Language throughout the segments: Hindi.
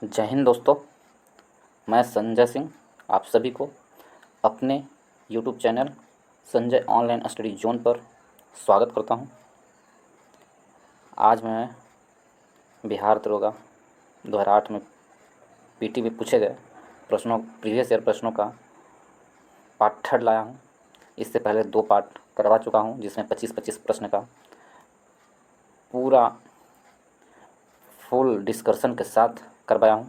जय हिंद दोस्तों। मैं संजय सिंह आप सभी को अपने YouTube channel Sanjay online study zone पर स्वागत करता हूं। आज मैं बिहार दरोगा 2008 में पीटी में पूछे गए प्रीवियस ईयर प्रश्नों का पार्ट 3 लाया हूं। इससे पहले 2 पार्ट करवा चुका हूं, जिसमें 25-25 प्रश्न का पूरा फुल डिस्कशन के साथ करवाया हूं।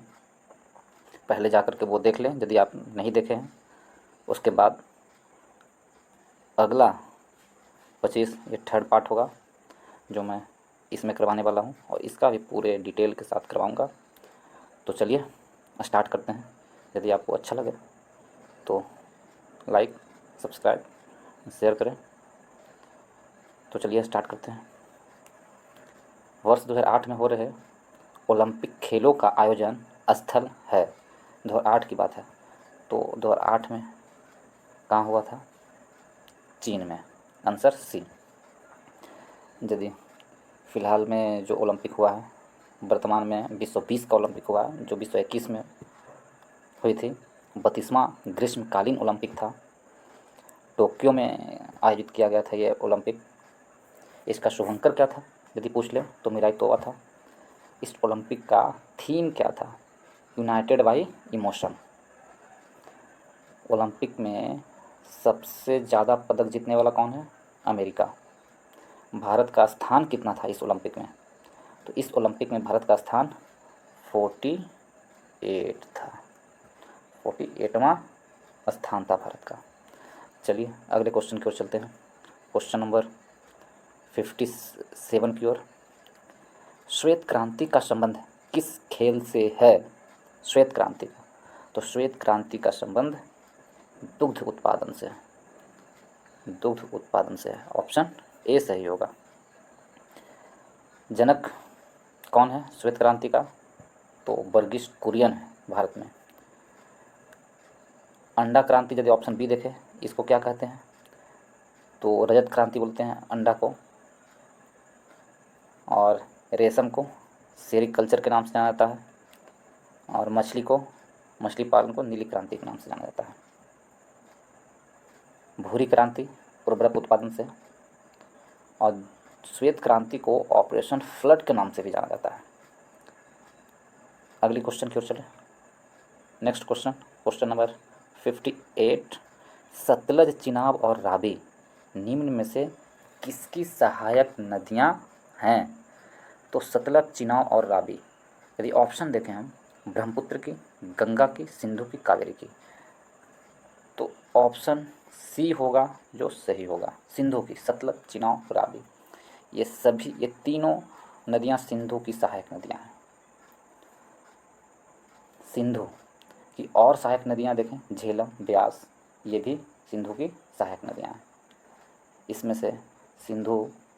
पहले जाकर के वो देख लें यदि आप नहीं देखे हैं। उसके बाद अगला 25 ये 3rd पार्ट होगा जो मैं इसमें करवाने वाला हूं, और इसका भी पूरे डिटेल के साथ करवाऊंगा। तो चलिए स्टार्ट करते हैं। यदि आपको अच्छा लगे तो लाइक, सब्सक्राइब, शेयर करें। तो चलिए स्टार्ट करते हैं। वर्ष 2008 में हो रहे ओलंपिक खेलों का आयोजन स्थल है। 2008 की बात है, तो 2008 में कहाँ हुआ था? चीन में। Answer C. यदि फ़िलहाल में जो ओलंपिक हुआ है, वर्तमान में 2020 का ओलंपिक हुआ है, जो 2021 में हुई थी, 32वां ग्रीष्मकालीन ओलंपिक था। टोक्यो में आयोजित किया गया था ये ओलंपिक। इसका शुभंकर क्या था यदि पूछ ले तो मिराई तोवा था। इस ओलंपिक का थीम क्या था? United by emotion. ओलंपिक में सबसे ज़्यादा पदक जीतने वाला कौन है? अमेरिका। भारत का स्थान कितना था इस ओलंपिक में? तो इस ओलंपिक में भारत का स्थान 48 था। 48वां स्थान था भारत का। चलिए अगले क्वेश्चन की ओर चलते हैं। क्वेश्चन नंबर 57 की ओर। श्वेत क्रांति का संबंध किस खेल से है? श्वेत क्रांति का, तो श्वेत क्रांति का संबंध दुग्ध उत्पादन से है। दुग्ध उत्पादन से है। ऑप्शन ए सही होगा। जनक कौन है श्वेत क्रांति का? तो वर्गीस कुरियन है भारत में। अंडा क्रांति यदि ऑप्शन बी देखें, इसको क्या कहते हैं? तो रजत क्रांति बोलते हैं अंडा को, और रेशम को सेरिकल्चर के नाम से जाना जाता है, और मछली पालन को नीली क्रांति के नाम से जाना जाता है। भूरी क्रांति उर्वरक उत्पादन से, और श्वेत क्रांति को ऑपरेशन फ्लड के नाम से भी जाना जाता है। अगली क्वेश्चन की ओर चले। Next question, question number 58। Sutlej, Chenab और रावी निम्न में से किसकी सहायक नदियां हैं? तो सतलज, चिनाब और रावी। यदि ऑप्शन देखें हम, ब्रह्मपुत्र की, गंगा की, सिंधु की, कावेरी की, तो ऑप्शन सी होगा जो सही होगा। सिंधु की, सतलज, चिनाब, रावी, ये तीनों नदियां सिंधु की सहायक नदियां हैं। सिंधु की और सहायक नदियां देखें, झेलम, ब्यास, ये भी सिंधु की सहायक नदियां हैं। इसमें से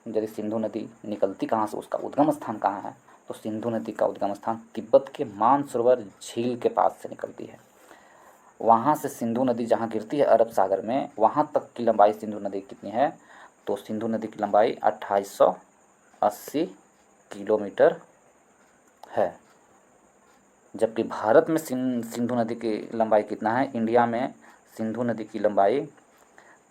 यदि सिंधु नदी निकलती कहाँ से, उसका उद्गम स्थान कहाँ है? तो सिंधु नदी का उद्गम स्थान तिब्बत के मानसरोवर झील के पास से निकलती है। वहाँ से सिंधु नदी जहाँ गिरती है अरब सागर में, वहाँ तक की लंबाई सिंधु नदी कितनी है? तो सिंधु नदी की लंबाई 2880 किलोमीटर है। जबकि भारत में सिंधु नदी की लंबाई कितना है? इंडिया में सिंधु नदी की लंबाई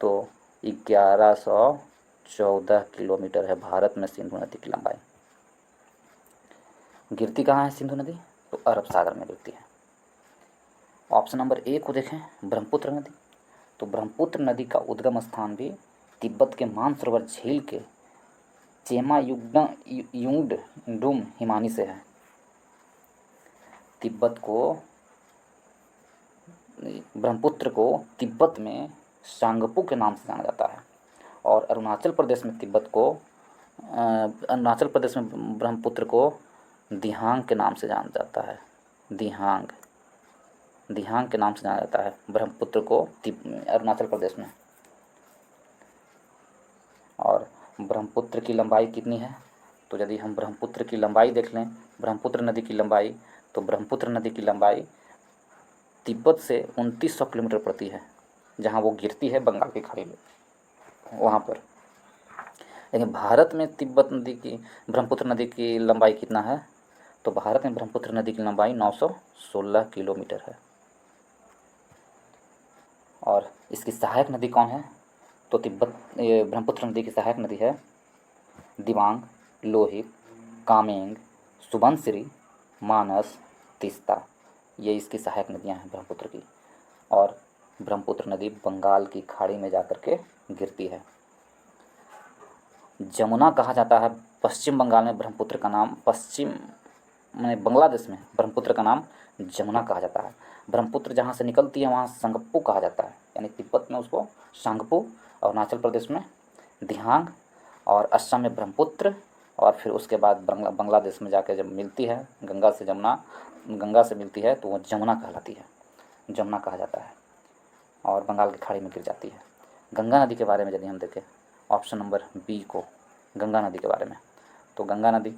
तो 1114 किलोमीटर है। भारत में सिंधु नदी की लंबाई। गिरती कहाँ है सिंधु नदी? तो अरब सागर में गिरती है। ऑप्शन नंबर ए को देखें, ब्रह्मपुत्र नदी। तो ब्रह्मपुत्र नदी का उद्गम स्थान भी तिब्बत के मानसरोवर झील के चेमायुंगडुम हिमानी से है। ब्रह्मपुत्र को तिब्बत में सांगपू के नाम से जाना जाता है, और अरुणाचल प्रदेश में ब्रह्मपुत्र को दिहांग के नाम से जाना जाता है। दिहांग के नाम से जाना जाता है ब्रह्मपुत्र को अरुणाचल प्रदेश में। और ब्रह्मपुत्र की लंबाई कितनी है? तो यदि हम ब्रह्मपुत्र की लंबाई देख लें, ब्रह्मपुत्र नदी की लंबाई, तो ब्रह्मपुत्र नदी की लंबाई तिब्बत से 2900 किलोमीटर पड़ती है, जहाँ वो गिरती है बंगाल की खाड़ी में, वहाँ पर। लेकिन भारत में ब्रह्मपुत्र नदी की लंबाई कितना है? तो भारत में ब्रह्मपुत्र नदी की लंबाई 916 किलोमीटर है। और इसकी सहायक नदी कौन है? तो ये ब्रह्मपुत्र नदी की सहायक नदी है दिबांग, लोहित, कामेंग, सुबनसिरी, मानस, तीस्ता। ये इसकी सहायक नदियां हैं ब्रह्मपुत्र की। और ब्रह्मपुत्र नदी बंगाल की खाड़ी में जाकर के गिरती है। जमुना कहा जाता है पश्चिम बंगाल में ब्रह्मपुत्र का नाम, पश्चिम में बांग्लादेश में ब्रह्मपुत्र का नाम जमुना कहा जाता है। ब्रह्मपुत्र जहाँ से निकलती है वहाँ संगप्पू कहा जाता है, यानी तिब्बत में उसको सांगपू, और अरुणाचल प्रदेश में दिहांग, और असम में ब्रह्मपुत्र, और फिर उसके बाद बांग्लादेश में जाकर जब मिलती है गंगा से मिलती है तो वो जमुना कहलाती है, जमुना कहा जाता है, और बंगाल की खाड़ी में गिर जाती है। गंगा नदी के बारे में यदि हम देखें ऑप्शन नंबर बी को, गंगा नदी के बारे में, तो गंगा नदी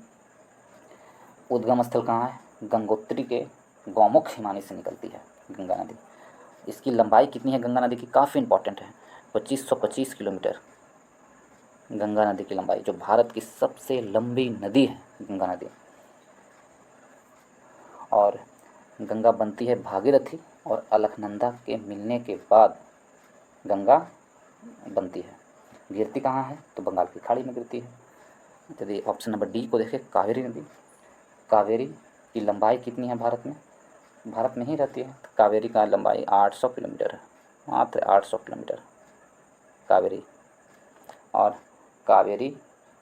उद्गम स्थल कहाँ है? गंगोत्री के गौमुख हिमानी से निकलती है गंगा नदी। इसकी लंबाई कितनी है गंगा नदी की? काफ़ी इंपॉर्टेंट है, 2525 किलोमीटर गंगा नदी की लंबाई, जो भारत की सबसे लंबी नदी है गंगा नदी। और गंगा बनती है भागीरथी और अलकनंदा के मिलने के बाद गंगा बनती है। गिरती कहाँ है? तो बंगाल की खाड़ी में गिरती है। यदि ऑप्शन नंबर डी को देखें, कावेरी नदी, कावेरी की लंबाई कितनी है भारत में? भारत में ही रहती है, तो कावेरी का लंबाई 800 किलोमीटर है, मात्र 800 किलोमीटर कावेरी। और कावेरी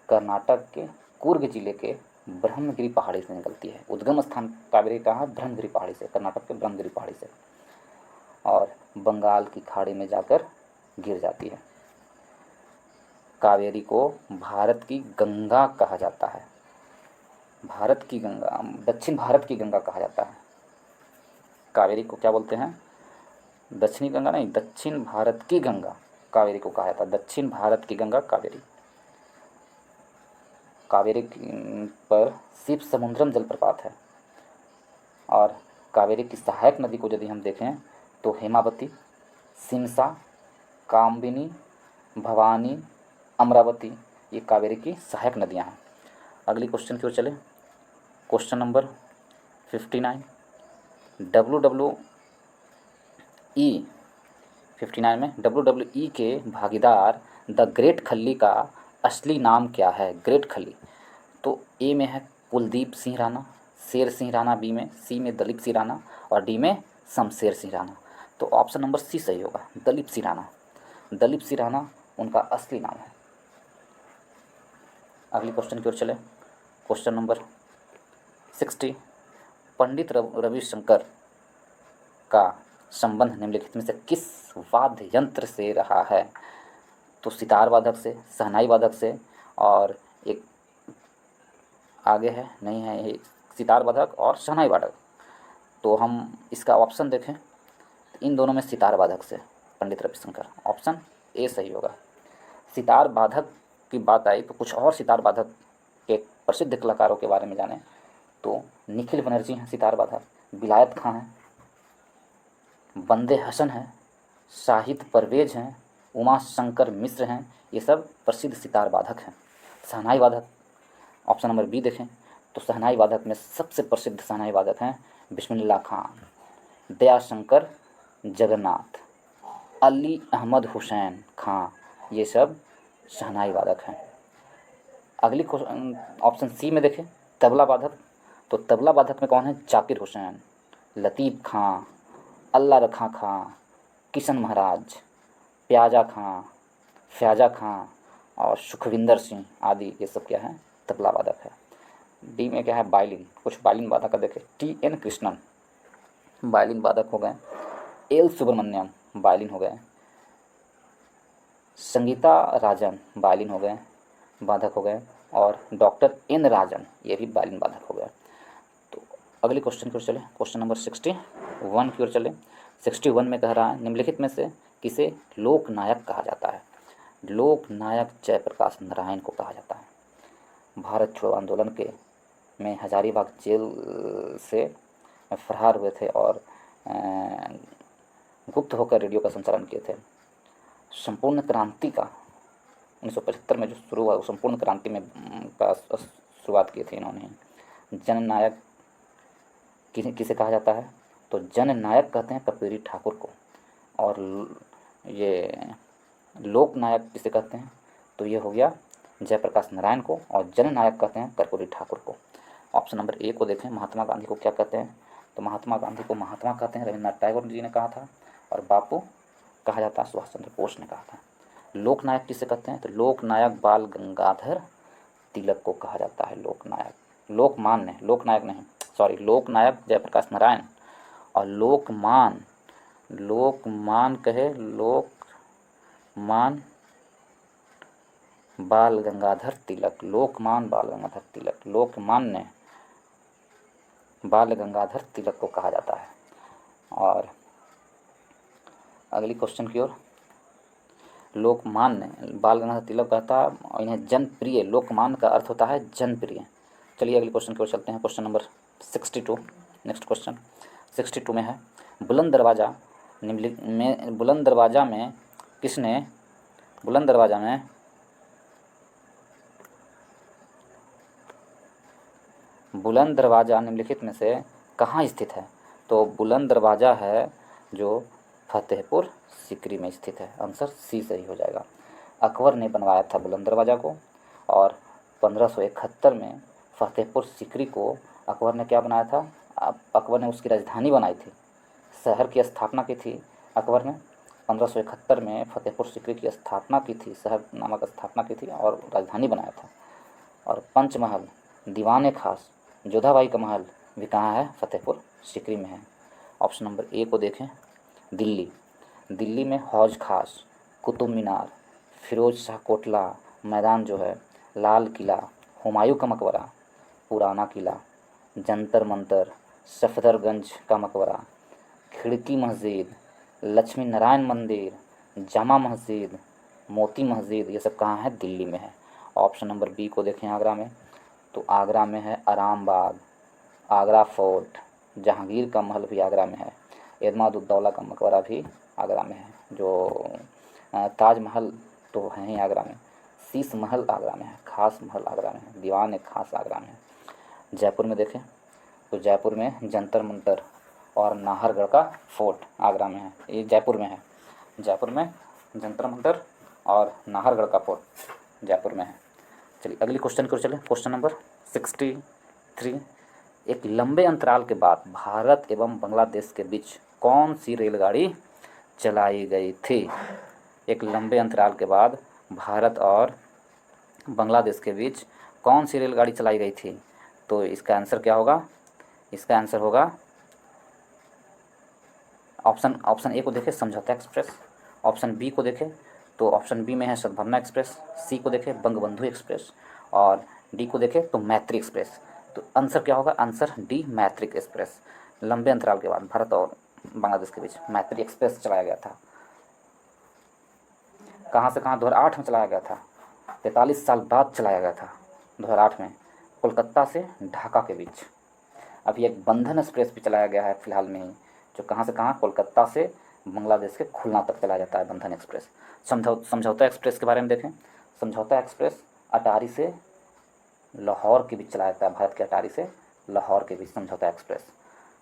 कर्नाटक के कुर्ग जिले के ब्रह्मगिरी पहाड़ी से निकलती है। उद्गम स्थान कावेरी कहाँ? ब्रह्मगिरी पहाड़ी से, कर्नाटक के ब्रह्मगिरी पहाड़ी से, और बंगाल की खाड़ी में जाकर गिर जाती है। कावेरी को भारत की गंगा कहा जाता है, भारत की गंगा, दक्षिण भारत की गंगा कहा जाता है। कावेरी को क्या बोलते हैं? दक्षिणी गंगा नहीं, दक्षिण भारत की गंगा कावेरी को कहा जाता है, दक्षिण भारत की गंगा कावेरी। कावेरी पर शिव समुद्रम जलप्रपात है। और कावेरी की सहायक नदी को यदि हम देखें तो हेमावती, सिमसा, कामबिनी, भवानी, अमरावती, ये कावेरी की सहायक नदियां हैं। अगली क्वेश्चन की ओर चले, क्वेश्चन नंबर 59। WWE 59 में WWE के भागीदार द ग्रेट खली का असली नाम क्या है? ग्रेट खली, तो ए में है कुलदीप सिंह राणा, शेर सिंह राणा बी में, सी में दलीप सिंह राणा, और डी में शमशेर सिंह राणा। तो ऑप्शन नंबर सी सही होगा, दलीप सिंह राणा। दलीप सिंह राणा उनका असली नाम है। अगली क्वेश्चन की ओर चले, क्वेश्चन नंबर 60। पंडित रविशंकर का संबंध निम्नलिखित में से किस वाद्य यंत्र से रहा है? तो सितार वादक से, शहनाई वादक से, और एक आगे है नहीं है, ये सितार वादक और शहनाई वादक। तो हम इसका ऑप्शन देखें, इन दोनों में सितार वादक से पंडित रविशंकर, ऑप्शन ए सही होगा। सितार वादक की बात आई तो कुछ और सितार वादक के प्रसिद्ध कलाकारों के बारे में जानें, तो निखिल बनर्जी हैं सितार वादक, विलायत खां हैं, बंदे हसन हैं, शाहिद परवेज हैं, उमा शंकर मिश्र हैं, ये सब प्रसिद्ध सितार वादक हैं। शहनाई वादक, ऑप्शन नंबर बी देखें तो शहनाई वादक में सबसे प्रसिद्ध शहनाई वादक हैं बिस्मिल्लाह खान, दयाशंकर जगन्नाथ, अली अहमद हुसैन खां, ये सब शहनाई वादक हैं। अगली ऑप्शन सी में देखें तबला वादक, तो तबला वादक में कौन है? जाकिर हुसैन, लतीफ़ खां, अल्लाह रखा खां, किशन महाराज, प्याजा खां, फ्याजा खां, और सुखविंदर सिंह आदि, ये सब क्या है? तबला वादक है। डी में क्या है? वायलिन, कुछ वायलिन वादक का देखें, TN कृष्णन वायलिन वादक हो गए, एल सुब्रमण्यम वायलिन हो गए, संगीता राजन वायलिन हो गए, वादक हो गए, और डॉक्टर N राजन ये भी वायलिन वादक हो गए। तो अगले क्वेश्चन की ओर चले, क्वेश्चन नंबर 61 की ओर चले। 61 में कह रहा है निम्नलिखित में से किसे लोकनायक कहा जाता है? लोकनायक जयप्रकाश नारायण को कहा जाता है। भारत छोड़ो आंदोलन के में हजारीबाग जेल से फरार हुए थे और गुप्त होकर रेडियो का संचालन किए थे। संपूर्ण क्रांति का 1975 में जो शुरू हुआ, संपूर्ण क्रांति में का शुरुआत की थी इन्होंने। जननायक किसे कहा जाता है? तो जननायक कहते हैं कर्पूरी ठाकुर को। और ये लोकनायक किसे कहते हैं? तो ये हो गया जयप्रकाश नारायण को, और जननायक कहते हैं कर्पूरी ठाकुर को। ऑप्शन नंबर ए को देखें, महात्मा गांधी को क्या कहते हैं? तो महात्मा गांधी को महात्मा कहते हैं, रविन्द्रनाथ टैगोर जी ने कहा था, और बापू कहा जाता है, सुभाष चंद्र बोस ने कहा था। लोकनायक किसे कहते हैं? तो लोकनायक बाल गंगाधर तिलक को कहा जाता है लोकनायक। लोकमान्य, लोकनायक नहीं, सॉरी, लोकनायक जयप्रकाश नारायण, और लोकमान, लोकमान कहे लोकमान बाल गंगाधर तिलक, लोकमान बाल गंगाधर तिलक, लोकमान्य बाल गंगाधर तिलक को कहा जाता है। और अगली क्वेश्चन की ओर, लोकमान्य बाल गंगाधर तिलक कहता है, और इन्हें जनप्रिय, लोकमान्य का अर्थ होता है जनप्रिय। चलिए अगले क्वेश्चन की ओर चलते हैं, क्वेश्चन नंबर 62। नेक्स्ट क्वेश्चन 62 में है, बुलंद दरवाज़ा निम्नलिखित में, बुलंद दरवाज़ा में किसने, बुलंद दरवाज़ा में बुलंद दरवाज़ा निम्नलिखित में से कहाँ स्थित है? तो बुलंद दरवाज़ा है जो फतेहपुर सीकरी में स्थित है। आंसर सी सही हो जाएगा। अकबर ने बनवाया था बुलंद दरवाज़ा को, और 1571 में फतेहपुर सीकरी को अकबर ने क्या बनाया था? अकबर ने उसकी राजधानी बनाई थी, शहर की स्थापना की थी अकबर ने। 1571 में फतेहपुर सीकरी की स्थापना की थी, शहर नामक स्थापना की थी, और राजधानी बनाया था। और पंचमहल, दीवान खास, जोधाबाई का महल भी कहाँ है? फतेहपुर सीकरी में है। ऑप्शन नंबर ए को देखें, दिल्ली, दिल्ली में हौज खास, कुतुब मीनार, फिरोज शाह कोटला मैदान जो है, लाल किला, हुमायूं का मकबरा, पुराना किला, जंतर मंतर, सफदरगंज का मकबरा, खिड़की मस्जिद, लक्ष्मी नारायण मंदिर, जामा मस्जिद, मोती मस्जिद, ये सब कहाँ है? दिल्ली में है। ऑप्शन नंबर बी को देखें, आगरा में, तो आगरा में है आराम बाग, आगरा फोर्ट, जहांगीर का महल भी आगरा में है, एतमाद-उद-दौला का मकबरा भी आगरा में है, जो ताजमहल तो है ही आगरा में, शीश महल आगरा में है, खास महल आगरा में है, दीवान एक खास आगरा में है। जयपुर में देखें तो जयपुर में जंतर मंतर और नाहरगढ़ का फोर्ट आगरा में है, ये जयपुर में है। जयपुर में जंतर मंतर और नाहरगढ़ का फोर्ट जयपुर में है। चलिए अगली क्वेश्चन की ओर चलें, क्वेश्चन नंबर 63। एक लंबे अंतराल के बाद भारत एवं बांग्लादेश के बीच कौन सी रेलगाड़ी चलाई गई थी? एक लंबे अंतराल के बाद भारत और बांग्लादेश के बीच कौन सी रेलगाड़ी चलाई गई थी? तो इसका आंसर क्या होगा? इसका आंसर होगा ऑप्शन ए को देखें, समझौता एक्सप्रेस। ऑप्शन बी को देखें तो ऑप्शन बी में है सद्भावना एक्सप्रेस। सी को देखें बंगबंधु एक्सप्रेस, और डी को देखें तो मैत्री एक्सप्रेस। तो आंसर क्या होगा? आंसर डी, मैत्री एक्सप्रेस। लंबे अंतराल के बाद भारत और बांग्लादेश के बीच मैत्री एक्सप्रेस चलाया गया था। कहाँ से कहाँ? 2008 में चलाया गया था, 43 साल बाद चलाया गया था 2008 में, कोलकाता से ढाका के बीच। अभी एक बंधन एक्सप्रेस भी चलाया गया है फिलहाल में ही, जो कहाँ से कहाँ? कोलकाता से बांग्लादेश के खुलना तक चलाया जाता है बंधन एक्सप्रेस। समझौता एक्सप्रेस के बारे में देखें, समझौता एक्सप्रेस अटारी से लाहौर के बीच चलाया जाता है, भारत के अटारी से लाहौर के बीच समझौता एक्सप्रेस।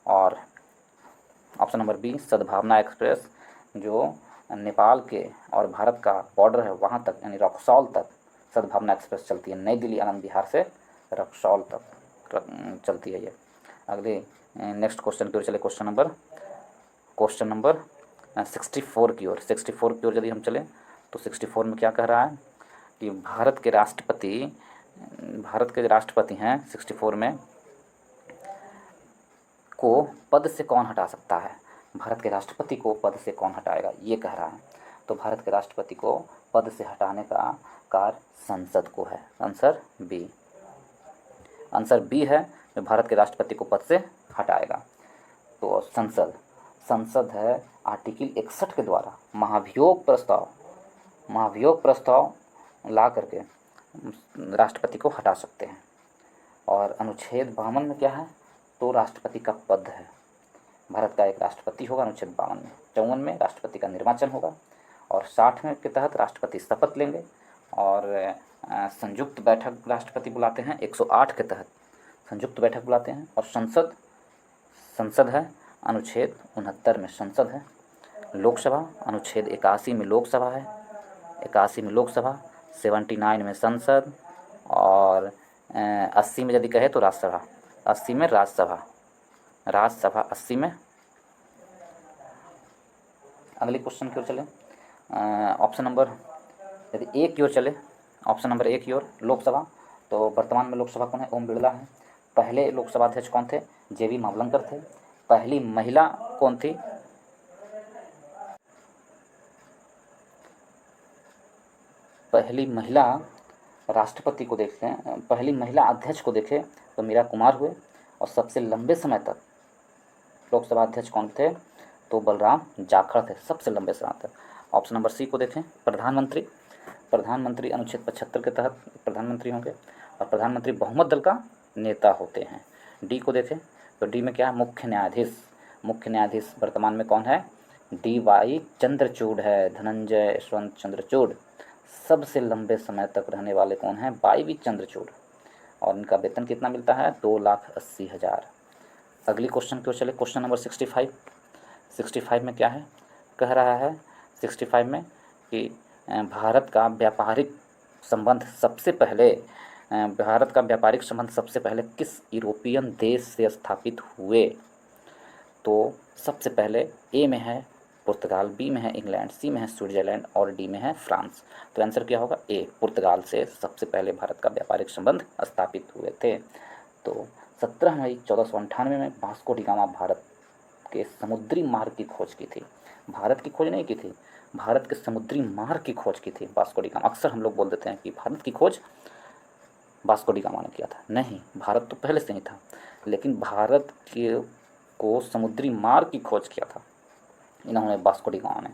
और ऑप्शन नंबर बी सद्भावना एक्सप्रेस, जो नेपाल के और भारत का बॉर्डर है वहाँ तक, यानी रक्सौल तक सद्भावना एक्सप्रेस चलती है, नई दिल्ली आनंद विहार से रक्सौल तक चलती है ये। अगले नेक्स्ट क्वेश्चन की ओर चले, क्वेश्चन नंबर 64 की ओर। 64 की ओर यदि हम चलें तो 64 में क्या कह रहा है कि भारत के राष्ट्रपति हैं 64 में, को पद से कौन हटा सकता है? भारत के राष्ट्रपति को पद से कौन हटाएगा, ये कह रहा है। तो भारत के राष्ट्रपति को पद से हटाने का कार्य संसद को है। आंसर बी है, जो भारत के राष्ट्रपति को पद से हटाएगा। तो संसद है, आर्टिकल 61 के द्वारा महाभियोग प्रस्ताव ला करके राष्ट्रपति को हटा सकते हैं। और अनुच्छेद 52 में क्या है? तो राष्ट्रपति का पद है, भारत का एक राष्ट्रपति होगा अनुच्छेद 52 में। 54 में राष्ट्रपति का निर्वाचन होगा, और 60 में के तहत राष्ट्रपति शपथ लेंगे, और संयुक्त बैठक राष्ट्रपति बुलाते हैं 108 के तहत संयुक्त बैठक बुलाते हैं, और संसद संसद है, अनुच्छेद 69 में संसद है। लोकसभा अनुच्छेद 81 में लोकसभा है, 81 में लोकसभा, 79 में संसद, और 80 में यदि कहे तो राज्यसभा, 80 में राज्यसभा, राज्यसभा 80 में। अगले क्वेश्चन की ओर चले। ऑप्शन नंबर यदि एक की ओर चले, ऑप्शन नंबर एक की ओर, लोकसभा, तो वर्तमान में लोकसभा कौन है? ओम बिरला है। पहले लोकसभा अध्यक्ष कौन थे? जेबी मावलंकर थे। पहली महिला कौन थी? पहली महिला राष्ट्रपति को देखते हैं, पहली महिला अध्यक्ष को देखें तो मीरा कुमार हुए। और सबसे लंबे समय तक लोकसभा अध्यक्ष कौन थे? तो बलराम जाखड़ थे, सबसे लंबे समय तक। ऑप्शन नंबर सी को देखें, प्रधानमंत्री, प्रधानमंत्री अनुच्छेद 75 के तहत प्रधानमंत्री होंगे, और प्रधानमंत्री बहुमत दल का नेता होते हैं। डी को देखें तो डी में क्या है? मुख्य न्यायाधीश। मुख्य न्यायाधीश वर्तमान में कौन है? डी वाई चंद्रचूड़ है, धनंजय यशवंत चंद्रचूड़। सबसे लंबे समय तक रहने वाले कौन हैं? Y V Chandrachud. और इनका वेतन कितना मिलता है? 2,80,000। अगली क्वेश्चन की ओर चले, क्वेश्चन नंबर 65। 65 में क्या है? कह रहा है 65 में कि भारत का व्यापारिक संबंध सबसे पहले भारत का व्यापारिक संबंध सबसे पहले किस यूरोपियन देश से स्थापित हुए? तो सबसे पहले ए में है पुर्तगाल, बी में है इंग्लैंड, सी में है स्विट्जरलैंड और डी में है फ्रांस। तो आंसर क्या होगा? ए, पुर्तगाल से सबसे पहले भारत का व्यापारिक संबंध स्थापित हुए थे। तो 17 मई 1498 में वास्को डी गामा भारत के समुद्री मार्ग की खोज की थी। भारत की खोज नहीं की थी, भारत के समुद्री मार्ग की खोज की थी वास्को डी गामा। अक्सर हम लोग बोल देते हैं कि भारत की खोज वास्को डी गामा ने किया था। नहीं, भारत तो पहले से ही था, लेकिन भारत के को समुद्री मार्ग की खोज किया था इन्होंने, वास्को डी गामा ने।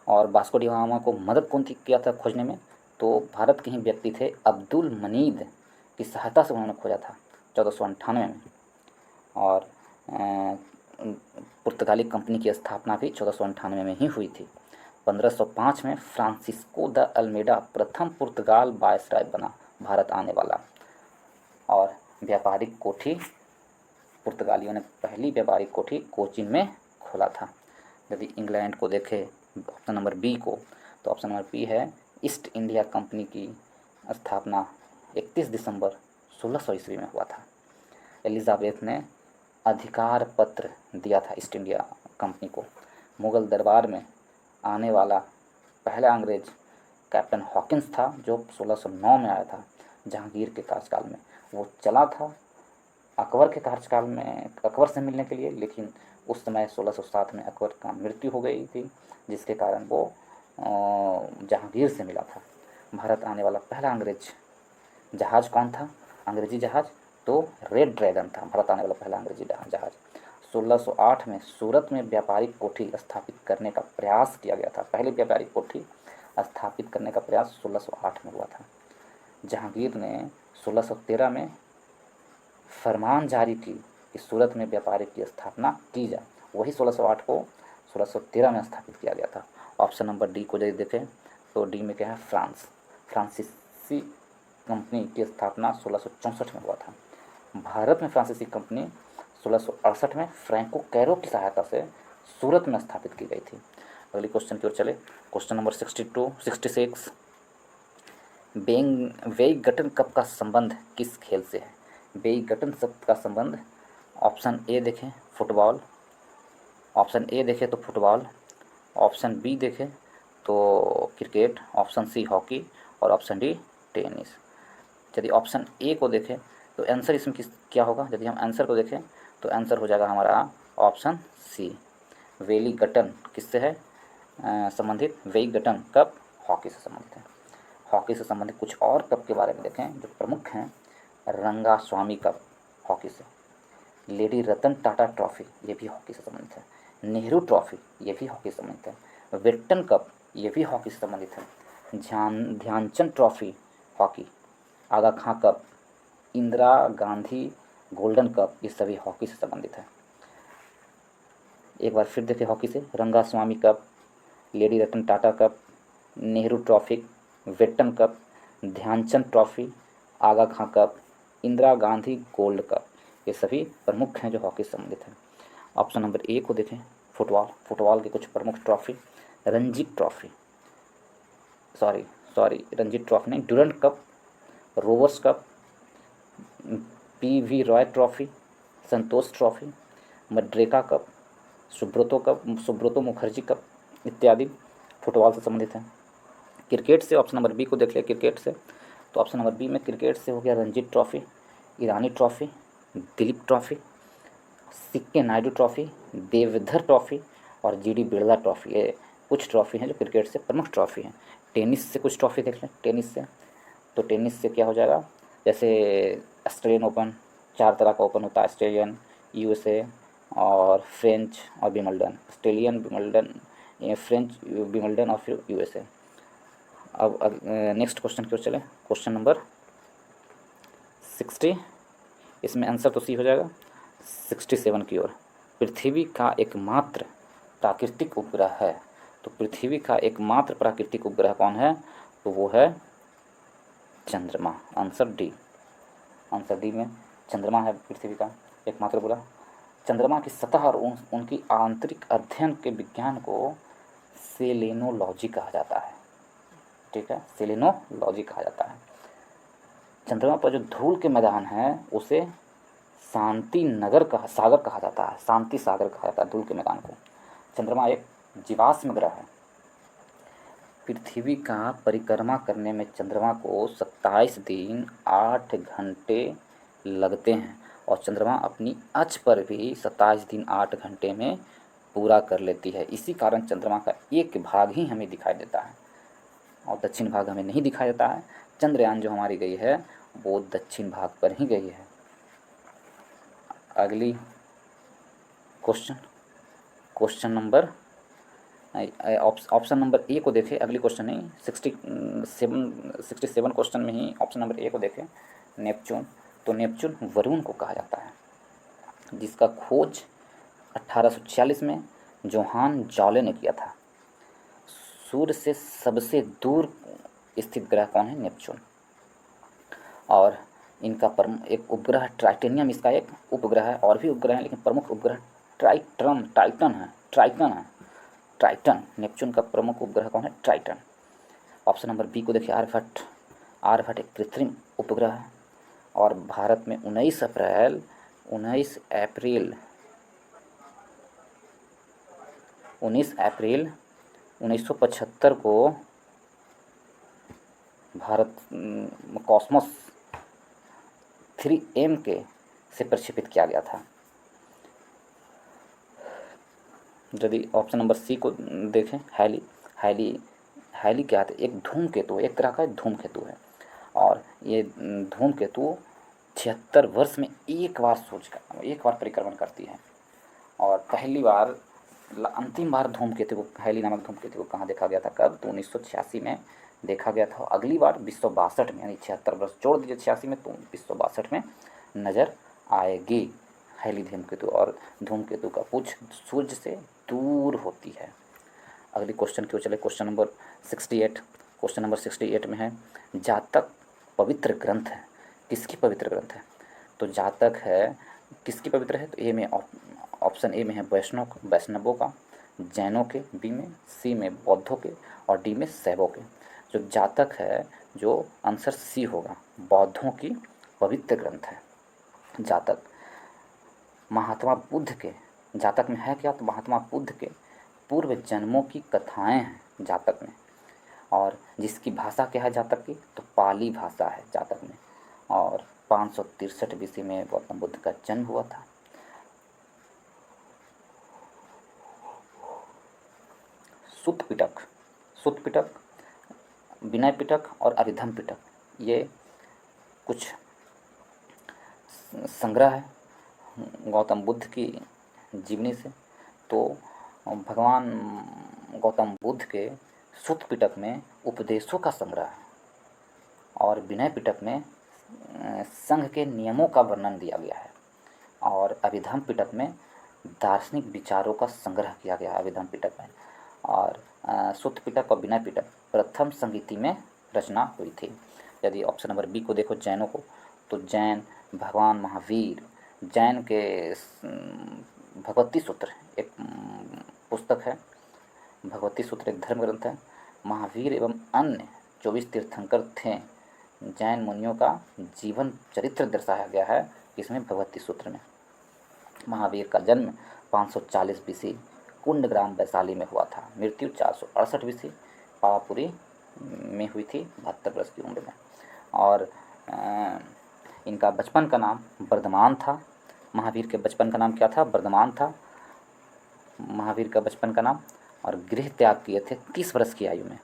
और वास्को डी गामा को मदद कौन थी किया था खोजने में? तो भारत के ही व्यक्ति थे, अब्दुल मनीद की सहायता से उन्होंने खोजा था 1498 में। और पुर्तगाली कंपनी की स्थापना भी 1498 में ही हुई थी। 1505 में फ्रांसिस्को द अल्मेडा प्रथम पुर्तगाल वायसराय बना भारत आने वाला। और व्यापारिक कोठी, पुर्तगालियों ने पहली व्यापारिक कोठी कोचीन में खोला था। यदि इंग्लैंड को देखें ऑप्शन नंबर बी को, तो ऑप्शन नंबर बी है ईस्ट इंडिया कंपनी की स्थापना 31 दिसंबर 1600 ईस्वी में हुआ था। एलिजाबेथ ने अधिकार पत्र दिया था ईस्ट इंडिया कंपनी को। मुग़ल दरबार में आने वाला पहला अंग्रेज कैप्टन हॉकिंस था, जो 1609 में आया था जहांगीर के कार्यकाल में। वो चला था अकबर के कार्यकाल में अकबर से मिलने के लिए, लेकिन उस समय 1607 में अकबर का मृत्यु हो गई थी, जिसके कारण वो जहांगीर से मिला था। भारत आने वाला पहला अंग्रेज जहाज़ कौन था? अंग्रेजी जहाज़ तो रेड ड्रैगन था, भारत आने वाला पहला अंग्रेजी जहाज़। 1608 में सूरत में व्यापारिक कोठी स्थापित करने का प्रयास किया गया था। पहली व्यापारिक कोठी स्थापित करने का प्रयास 1608 में हुआ था। जहांगीर ने 1613 में फरमान जारी की कि सूरत में व्यापारिक की स्थापना की जाए। वही 1608 को 1613 में स्थापित किया गया था। ऑप्शन नंबर डी को यदि देखें तो डी में क्या है? फ्रांस, फ्रांसीसी कंपनी की स्थापना 1664 में हुआ था। भारत में फ्रांसीसी कंपनी 1668 में फ्रैंको कैरो की सहायता से सूरत में स्थापित की गई थी। अगली क्वेश्चन की ओर चले, क्वेश्चन नंबर 66। वेइगटन कप का संबंध किस खेल से है? वेइगटन कप का संबंध ऑप्शन ए देखें फुटबॉल, ऑप्शन ए देखें तो फुटबॉल, ऑप्शन बी देखें तो क्रिकेट, ऑप्शन सी हॉकी और ऑप्शन डी टेनिस। यदि ऑप्शन ए को देखें तो आंसर इसमें क्या होगा? यदि हम आंसर को देखें तो आंसर हो जाएगा हमारा ऑप्शन सी, वेलिंगटन किससे है संबंधित? वेइगटन कप हॉकी से संबंधित है। हॉकी से संबंधित कुछ और कप के बारे में देखें जो प्रमुख हैं। रंगास्वामी कप हॉकी से, लेडी रतन टाटा ट्रॉफी ये भी हॉकी से संबंधित है, नेहरू ट्रॉफी ये भी हॉकी से संबंधित है, विट्टन कप ये भी हॉकी से संबंधित है, Dhyanchand trophy hockey, Aga Khan cup, Indira Gandhi golden cup ये सभी हॉकी से संबंधित है। एक बार फिर देखें हॉकी से, Rangaswamy cup, lady Ratan Tata cup, Nehru trophy, Beighton cup, Dhyanchand trophy, Aga Khan cup, Indira Gandhi gold cup ये सभी प्रमुख हैं जो हॉकी से संबंधित हैं। ऑप्शन नंबर ए को देखें, फुटबॉल। फुटबॉल की कुछ प्रमुख trophy, Ranji trophy, sorry sorry Ranji trophy नहीं, Durand cup, Rovers cup, P V. Roy trophy, Santosh trophy, Merdeka cup, Subroto cup, Subroto Mukherjee cup इत्यादि फुटबॉल से संबंधित हैं। क्रिकेट से ऑप्शन नंबर बी को देख ले, क्रिकेट से तो ऑप्शन नंबर बी में क्रिकेट से हो गया रणजी ट्रॉफी, ईरानी ट्रॉफी, दिलीप ट्रॉफी, सिक्के नायडू ट्रॉफी, देवधर ट्रॉफी और जी.डी. बिरला ट्रॉफी। ये कुछ ट्रॉफी हैं जो क्रिकेट से प्रमुख ट्रॉफी हैं। टेनिस से कुछ ट्रॉफी देख लें। टेनिस से तो टेनिस से क्या हो जाएगा, जैसे ऑस्ट्रेलियन ओपन, 4 तरह का ओपन होता है, ऑस्ट्रेलियन, यूएसए और फ्रेंच और विंबलडन। ऑस्ट्रेलियन, विंबलडन, ये फ्रेंच विंबलडन और फिर यूएसए। अब नेक्स्ट क्वेश्चन की ओर चलें। क्वेश्चन नंबर 60, इसमें आंसर तो सी हो जाएगा। 67 की ओर, पृथ्वी का एकमात्र प्राकृतिक उपग्रह है। तो पृथ्वी का एकमात्र प्राकृतिक उपग्रह कौन है, तो वो है चंद्रमा। आंसर डी, आंसर डी में चंद्रमा है पृथ्वी का एकमात्र उपग्रह। चंद्रमा की सतह और उनकी आंतरिक अध्ययन के विज्ञान को सेलेनोलॉजी कहा जाता है। ठीक है, सेलेनोलॉजी कहा जाता है। चंद्रमा पर जो धूल के मैदान हैं उसे शांति नगर कहा, सागर कहा जाता है, शांति सागर कहा जाता है धूल के मैदान को। चंद्रमा एक जीवाश्म ग्रह है। पृथ्वी का परिक्रमा करने में चंद्रमा को 27 दिन 8 घंटे लगते हैं और चंद्रमा अपनी अक्ष पर भी 27 दिन 8 घंटे में पूरा कर लेती है। इसी कारण चंद्रमा का एक भाग ही हमें दिखाई देता है और दक्षिण भाग हमें नहीं दिखाई देता है। चंद्रयान जो हमारी गई है वो दक्षिण भाग पर ही गई है। अगली question number option number A को देखें। अगली क्वेश्चन नहीं, 67 क्वेश्चन में ही ऑप्शन नंबर ए को देखें, नेपच्यून। तो नेपच्यून वरुण को कहा जाता है, जिसका खोज 1846 में जोहान जॉले ने किया था। सूर्य से सबसे दूर स्थित ग्रह कौन है, नेपच्यून। और इनका एक उपग्रह टाइटेनियम, इसका एक उपग्रह है, और भी उपग्रह है लेकिन प्रमुख उपग्रह ट्राइटन। नेपच्यून का प्रमुख उपग्रह कौन है, ट्राइटन। ऑप्शन नंबर बी को देखिए, आर्यभट्ट। आर्यभट्ट एक कृत्रिम उपग्रह है और भारत में 19 अप्रैल 1975 को भारत कॉस्मोस 3M के से प्रक्षेपित किया गया था। यदि ऑप्शन नंबर सी को देखें, हैली क्या है, एक धूमकेतु, एक तरह का धूमकेतु है और ये धूमकेतु 76 वर्ष में एक बार परिक्रमण करती है। और अंतिम बार धूमकेतु को, हैली नामक धूमकेतु को कहाँ देखा गया था, कब, तो 1986 में देखा गया था। अगली बार 1962 में, यानी 76 वर्ष जोड़ दीजिए 86 में, तो 1962 में नज़र आएगी हैली धूमकेतु। और धूमकेतु का पूछ सूर्य से दूर होती है। अगली क्वेश्चन की ओर चले, क्वेश्चन नंबर 68। क्वेश्चन नंबर 68 में है, जातक पवित्र ग्रंथ है, किसकी पवित्र ग्रंथ है। तो जातक है किसकी पवित्र है, तो ए में ऑप्शन ए में है वैष्णवों का, जैनों के, बी में, सी में बौद्धों के और डी में शैवों के। जो जातक है, जो आंसर सी होगा, बौद्धों की पवित्र ग्रंथ है जातक। महात्मा बुद्ध के जातक में है क्या, तो महात्मा बुद्ध के पूर्व जन्मों की कथाएं हैं जातक में। और जिसकी भाषा क्या है जातक की, तो पाली भाषा है जातक में। और 563 BC में गौतम बुद्ध का जन्म हुआ था। सुत पिटक, विनय पिटक और अरिधम पिटक, ये कुछ संग्रह है गौतम बुद्ध की जीवनी से। तो भगवान गौतम बुद्ध के सुत पिटक में उपदेशों का संग्रह है और विनय पिटक में संघ के नियमों का वर्णन दिया गया है और अभिधम पिटक में दार्शनिक विचारों का संग्रह किया गया है अभिधम पिटक में। और सुत पिटक और विनय पिटक प्रथम संगीति में रचना हुई थी। यदि ऑप्शन नंबर बी को देखो, जैनों को, तो जैन भगवान महावीर, जैन के भगवती सूत्र एक पुस्तक है। भगवती सूत्र एक धर्म ग्रंथ है। महावीर एवं अन्य 24 तीर्थंकर थे, जैन मुनियों का जीवन चरित्र दर्शाया गया है इसमें भगवती सूत्र में। महावीर का जन्म 540 बीसी कुंडग्राम वैशाली में हुआ था। मृत्यु 468 बीसी पावापुरी में हुई थी 72 वर्ष की उम्र में। और इनका बचपन का नाम वर्धमान था। महावीर के बचपन का नाम क्या था? वर्धमान था महावीर का बचपन का नाम। और गृह त्याग किए थे 30 वर्ष की आयु में।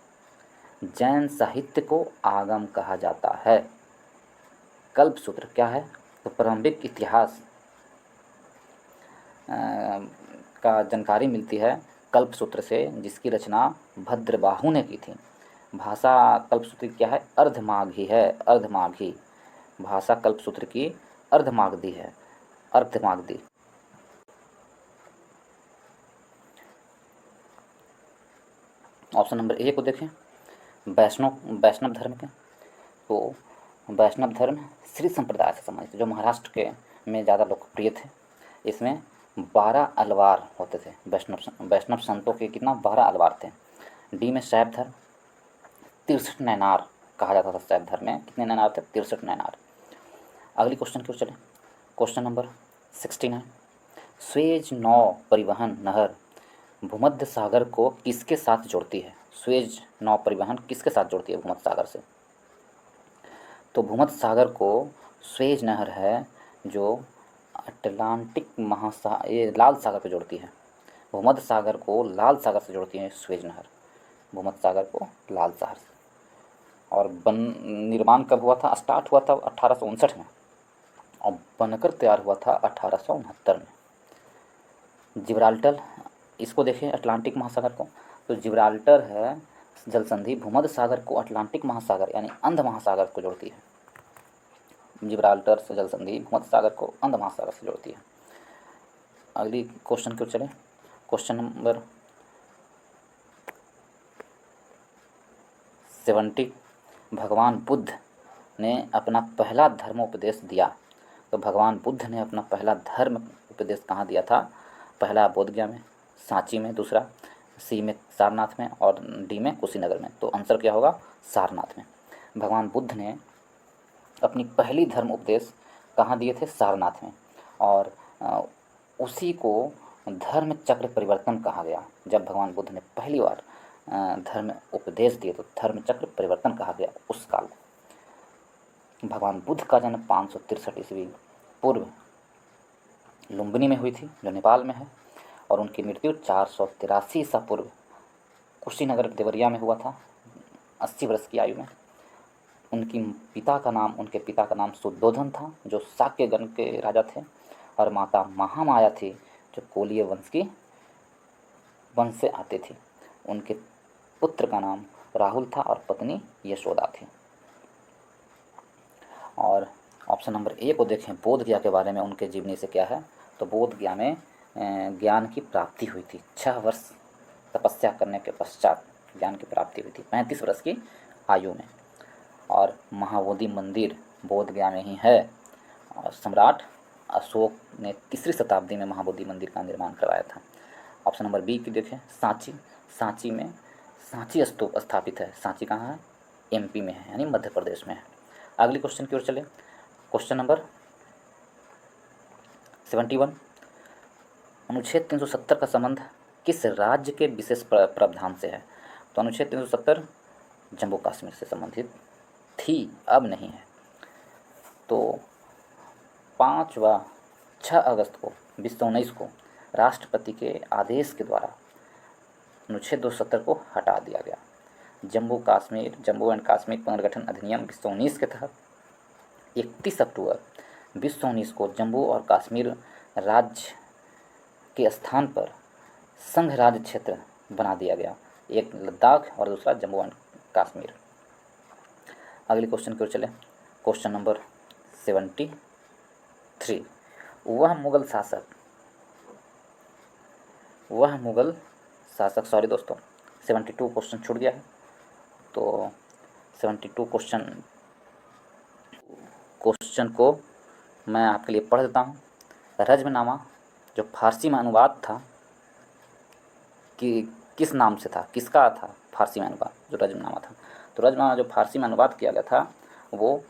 जैन साहित्य को आगम कहा जाता है। कल्प सूत्र क्या है? तो प्रारंभिक इतिहास का जानकारी मिलती है कल्प सूत्र से, जिसकी रचना भद्रबाहु ने की थी। भाषा कल्प सूत्र क्या है? अर्धमागधी है। अर्धमागधी भाषा कल्प सूत्र की अर्धमागधी है। अर्धमागधी। ऑप्शन नंबर ए को देखें, वैष्णव धर्म के। तो वैष्णव धर्म श्री संप्रदाय से संबंधित, जो महाराष्ट्र के में ज़्यादा लोकप्रिय थे। इसमें 12 अलवार होते थे। वैष्णव संतों के कितना? 12 अलवार थे। डी में शैव धर्म, 63 नैनार कहा जाता था। शैव धर्म में कितने नैनार थे? 63 नैनार। अगली क्वेश्चन की ओर चले। Question number 69। स्वेज नौ परिवहन नहर भूमध्य सागर को किसके साथ जोड़ती है? स्वेज नौ परिवहन किसके साथ जोड़ती है भूमध्य सागर से? तो भूमध्य सागर को स्वेज नहर है जो अटलांटिक ये लाल सागर को जोड़ती है। भूमध्य सागर को लाल सागर से जोड़ती है स्वेज नहर। भूमध्य सागर को लाल सागर से। और निर्माण कब हुआ था? स्टार्ट हुआ था 1859 में और बनकर तैयार हुआ था 1869 में। जिब्राल्टर, इसको देखें अटलांटिक महासागर को, तो जिब्राल्टर है जल संधि भूमध्य सागर को अटलांटिक महासागर यानी अंध महासागर को जोड़ती है। जिब्राल्टर से जल संधि भूमध्य सागर को अंध महासागर से जोड़ती है। अगली क्वेश्चन क्यों चले। Question number 70। भगवान बुद्ध ने अपना पहला धर्मोपदेश दिया। तो भगवान बुद्ध ने अपना पहला धर्म उपदेश कहाँ दिया था? पहला बोधगया में, सांची में, दूसरा सी में सारनाथ में और डी में कुशीनगर में। तो आंसर क्या होगा? सारनाथ में। भगवान बुद्ध ने अपनी पहली धर्म उपदेश कहाँ दिए थे? सारनाथ में। और उसी को धर्म चक्र परिवर्तन कहा गया। जब भगवान बुद्ध ने पहली बार धर्म उपदेश दिए तो धर्म चक्र परिवर्तन कहा गया उस काल को। भगवान बुद्ध का जन्म 563 ईस्वी पूर्व लुम्बिनी में हुई थी, जो नेपाल में है। और उनकी मृत्यु 483 ईसा पूर्व कुशीनगर देवरिया में हुआ था 80 वर्ष की आयु में। उनके पिता का नाम सुद्धोधन था, जो शाक्य गण के राजा थे। और माता महामाया थी, जो कोलीय वंश से आते थे। उनके पुत्र का नाम राहुल था और पत्नी यशोदा थी। और ऑप्शन नंबर ए को देखें, बोध गया के बारे में उनके जीवनी से क्या है? तो बोध गया में ज्ञान की प्राप्ति हुई थी। 6 वर्ष तपस्या करने के पश्चात ज्ञान की प्राप्ति हुई थी 35 वर्ष की आयु में। और महाबोधि मंदिर बोध गया में ही है। और सम्राट अशोक ने 3री शताब्दी में महाबोधि मंदिर का निर्माण करवाया था। ऑप्शन नंबर बी की देखें, सांची में सांची स्तूप स्थापित है। सांची कहाँ है? एमपी में है, यानी मध्य प्रदेश में है। अगली क्वेश्चन की ओर चले। Question number 71। अनुच्छेद 370 का संबंध किस राज्य के विशेष प्रावधान से है? तो अनुच्छेद 370 जम्मू कश्मीर से संबंधित थी, अब नहीं है। तो 5 व 6 अगस्त को 2019 को राष्ट्रपति के आदेश के द्वारा अनुच्छेद 270 को हटा दिया गया। जम्मू एंड कश्मीर पुनर्गठन अधिनियम 2019 के तहत 31 अक्टूबर 2019 को जम्मू और कश्मीर राज्य के स्थान पर संघ राज्य क्षेत्र बना दिया गया, एक लद्दाख और दूसरा जम्मू एंड कश्मीर। अगले क्वेश्चन की ओर चले। Question number 73। वह मुगल शासक 72 क्वेश्चन छूट गया है। तो 72 क्वेश्चन को मैं आपके लिए पढ़ देता हूँ। रज्मनामा जो फारसी में अनुवाद था कि किस नाम से था, किसका था फारसी में अनुवाद जो रज्मनामा था? तो रज्मनामा जो फारसी में अनुवाद किया गया था वो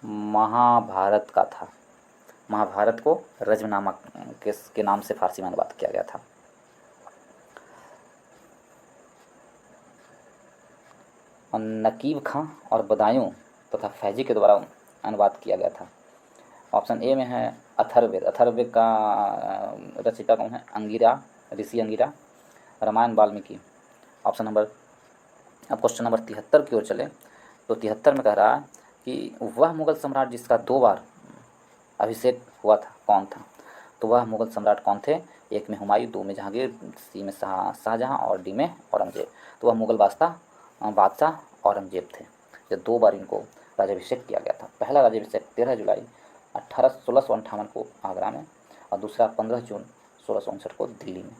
महाभारत का था। महाभारत को रज्मनामा के नाम से फारसी में अनुवाद किया गया था। और नकीब खां और बदायूं तथा फैजी के द्वारा अनुवाद किया गया था। ऑप्शन ए में है अथर्ववेद। अथर्ववेद का रचयिता कौन है? अंगिरा, ऋषि अंगिरा। रामायण वाल्मीकि। ऑप्शन नंबर, अब क्वेश्चन नंबर 73 की ओर चले तो 73 में कह रहा है कि वह मुगल सम्राट जिसका 2 बार अभिषेक हुआ था कौन था? तो वह मुगल सम्राट कौन थे? एक में हुमायूं, 2 में जहांगीर, सी में शाहजहां और डी में औरंगजेब। तो वह मुगल बादशाह औरंगजेब थे। जो 2 बार इनको राज्याभिषेक किया गया था। पहला राज्याभिषेक 13 जुलाई 1658 को आगरा में और दूसरा 15 जून 1659 को दिल्ली में।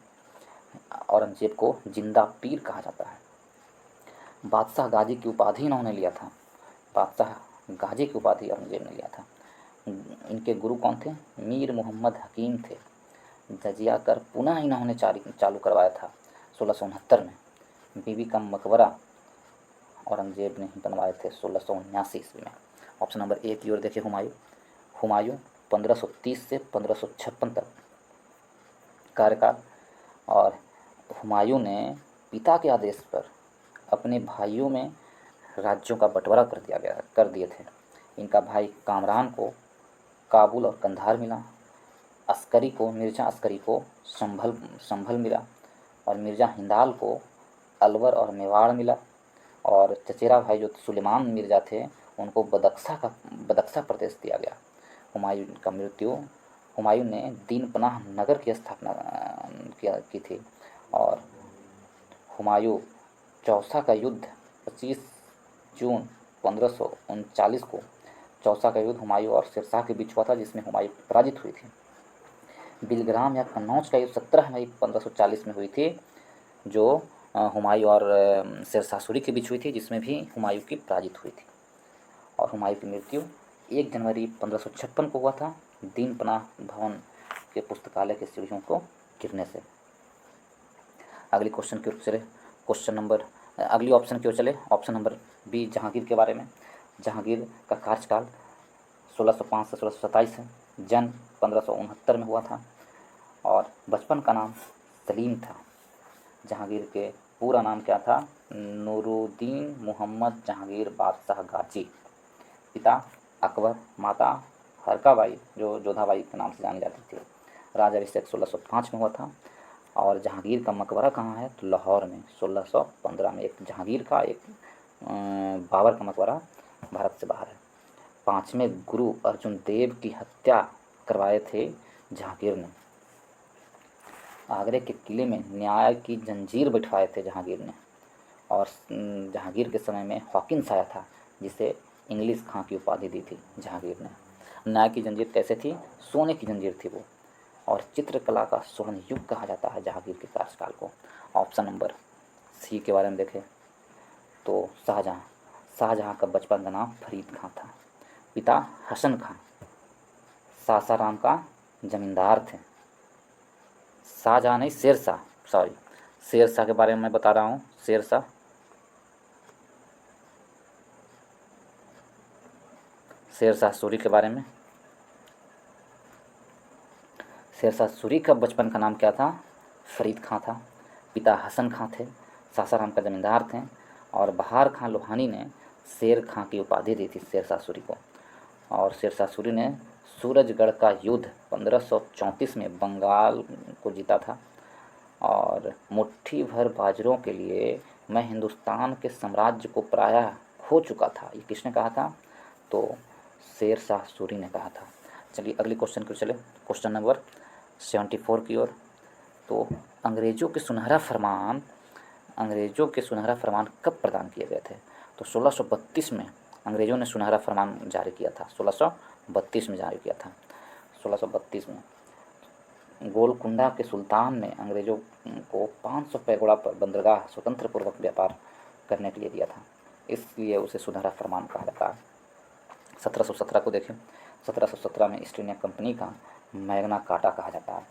औरंगजेब को जिंदा पीर कहा जाता है। बादशाह गाजी की उपाधि इन्होंने लिया था। बादशाह गाजी की उपाधि औरंगजेब ने लिया था। इनके गुरु कौन थे? मीर मोहम्मद हकीम थे। जजिया कर पुनः इन्होंने चालू करवाया था 1669 में। बीबी का मकबरा औरंगजेब ने ही बनवाए थे 1679 ईस्वी में। ऑप्शन नंबर ए की ओर देखिए, हुमायूं 1530 से 1556 तक कार्यकाल। और हुमायूं ने पिता के आदेश पर अपने भाइयों में राज्यों का बंटवारा कर दिए थे। इनका भाई कामरान को काबुल और कंधार मिला, मिर्ज़ा अस्करी को संभल मिला और मिर्ज़ा हिंदाल को अलवर और मेवाड़ मिला। और चचेरा भाई जो सुलेमान मिर्ज़ा थे उनको बदख्शा प्रदेश दिया गया। हुमायूं ने दीन पनाह नगर की स्थापना की थी। और हुमायूं चौसा का युद्ध 25 जून 1539 को चौसा का युद्ध हुमायूं और शेरशाह के बीच हुआ था, जिसमें हुमायूं पराजित हुई थी। बिलग्राम या कन्नौज का युद्ध 17 मई 1540 में हुई थी, जो हुमायूं और शेरशाह सूरी के बीच हुई थी, जिसमें भी हुमायूं की पराजित हुई थी। और हुमायूं की मृत्यु 1 जनवरी 1556 को हुआ था, दीन पनाह भवन के पुस्तकालय के सीढ़ियों को गिरने से। अगली क्वेश्चन की ओर चले, अगली ऑप्शन की ओर चले। ऑप्शन नंबर बी, जहांगीर के बारे में। जहांगीर का कार्यकाल 1605 से 1627 है। जन्म 1569 में हुआ था और बचपन का नाम सलीम था। जहांगीर के पूरा नाम क्या था? नूरुद्दीन मोहम्मद जहांगीर बादशाह गाजी। पिता अकबर, माता हरकाबाई जो जोधाबाई के नाम से जानी जाती थी। राज्याभिषेक 1605 में हुआ था। और जहांगीर का मकबरा कहाँ है? तो लाहौर में 1615 में। एक जहांगीर का, एक बाबर का मकबरा भारत से बाहर है। 5वें गुरु अर्जुन देव की हत्या करवाए थे जहांगीर ने। आगरे के किले में न्याय की जंजीर बिठवाए थे जहांगीर ने। और जहांगीर के समय में हॉकिंस आया था, जिसे इंग्लिश खां की उपाधि दी थी जहांगीर ने। न्याय की जंजीर कैसे थी? सोने की जंजीर थी वो। और चित्रकला का स्वर्ण युग कहा जाता है जहांगीर के कार्यकाल को। ऑप्शन नंबर सी के बारे में देखें तो शाहजहां का बचपन का नाम फरीद खां था। पिता हसन खां सासाराम का जमींदार थे। शाहजहां नहीं, शेरशाह के बारे में मैं बता रहा हूँ। शेरशाह सूरी के बारे में। शेरशाह सूरी का बचपन का नाम क्या था? फरीद खां था। पिता हसन खां थे, सासाराम का जमींदार थे। और बहार खां लोहानी ने शेर खां की उपाधि दी थी शेरशाह सूरी को। और शेरशाह सूरी ने सूरजगढ़ का युद्ध 1534 में बंगाल को जीता था। और मुट्ठी भर बाजरों के लिए मैं हिंदुस्तान के साम्राज्य को प्रायः खो चुका था, ये किसने कहा था? तो शेरशाह सूरी ने कहा था। चलिए अगली क्वेश्चन की चले, क्वेश्चन नंबर 74 की ओर। तो अंग्रेज़ों के सुनहरा फरमान कब प्रदान किए गए थे? तो 1632 में अंग्रेज़ों ने सुनहरा फरमान जारी किया था। 1632 में जारी किया था। 1632 में गोलकुंडा के सुल्तान ने अंग्रेज़ों को 500 पैगोड़ा पर बंदरगाह स्वतंत्र पूर्वक व्यापार करने के लिए दिया था, इसलिए उसे सुनहरा फरमान कहा जाता है। 1717 को देखें 1717 में ईस्ट इंडिया कंपनी का मैग्ना कार्टा कहा जाता है।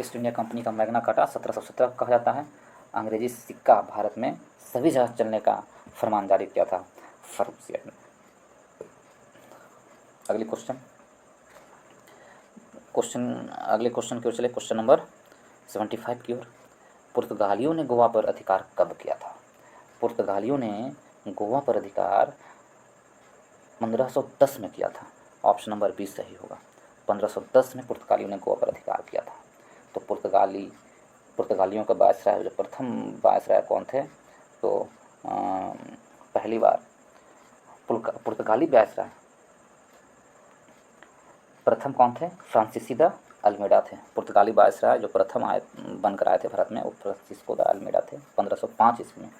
ईस्ट इंडिया कंपनी का मैग्ना कार्टा 1717 कहा जाता है। अंग्रेजी सिक्का भारत में सभी जगह चलने का फरमान जारी किया था फारूक ने। अगले क्वेश्चन की ओर चले, क्वेश्चन नंबर 75 की ओर। पुर्तगालियों ने गोवा पर अधिकार कब किया था? पुर्तगालियों ने गोवा पर अधिकार 1510 में किया था। ऑप्शन नंबर 20 सही होगा। 1510 में पुर्तगालियों ने गोवा पर अधिकार किया था। तो पुर्तगालियों का वायसराय, जो प्रथम वायसराय कौन थे? तो पहली बार पुर्तगाली वायसराय प्रथम कौन थे? फ्रांसीसी द अल्मेडा थे। पुर्तगाली वायसराय जो प्रथम बनकर आए थे भारत में, वो फ्रांसिस्को द अल्मेडा थे 1505 ईस्वी में।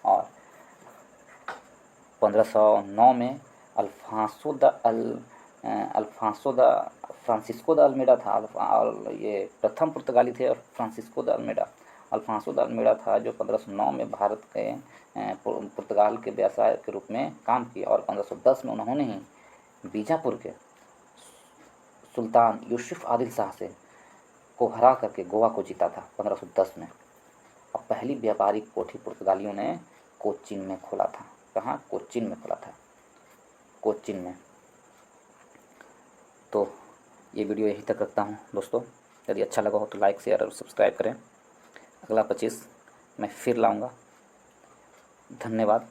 और 1509 में फ्रांसिस्को द अल्मेडा था। ये प्रथम पुर्तगाली थे। और Francisco de Almeida, Alfonso de Almeida था, जो 1509 में भारत के पुर्तगाल के व्यवसाय के रूप में काम किया। और 1510 में उन्होंने ही बीजापुर के सुल्तान यूसुफ आदिल शाह से को हरा करके गोवा को जीता था 1510 में। अब पहली व्यापारिक कोठी पुर्तगालियों ने कोचीन में खोला था। कहाँ? कोचीन में खोला था, कोचीन में। तो ये वीडियो यहीं तक रखता हूँ दोस्तों। यदि अच्छा लगा हो तो लाइक, शेयर और सब्सक्राइब करें। अगला 25 मैं फिर लाऊंगा। धन्यवाद।